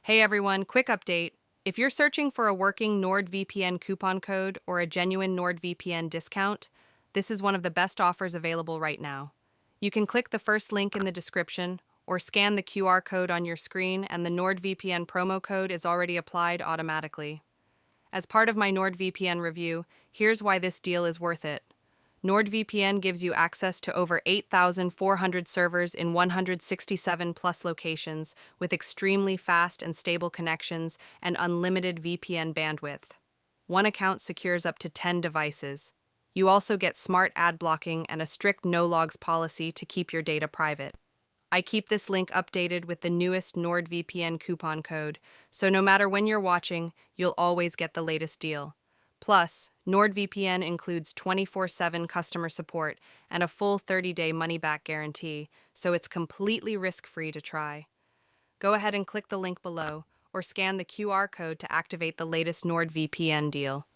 Hey everyone, quick update. If you're searching for a working NordVPN coupon code or a genuine NordVPN discount, this is one of the best offers available right now. You can click the first link in the description or scan the QR code on your screen, and the NordVPN promo code is already applied automatically. As part of my NordVPN review, here's why this deal is worth it. NordVPN gives you access to over 8,400 servers in 167 plus locations with extremely fast and stable connections and unlimited VPN bandwidth. One account secures up to 10 devices. You also get smart ad blocking and a strict no logs policy to keep your data private. I keep this link updated with the newest NordVPN coupon code, so no matter when you're watching, you'll always get the latest deal. Plus, NordVPN includes 24/7 customer support and a full 30-day money-back guarantee, so it's completely risk-free to try. Go ahead and click the link below or scan the QR code to activate the latest NordVPN deal.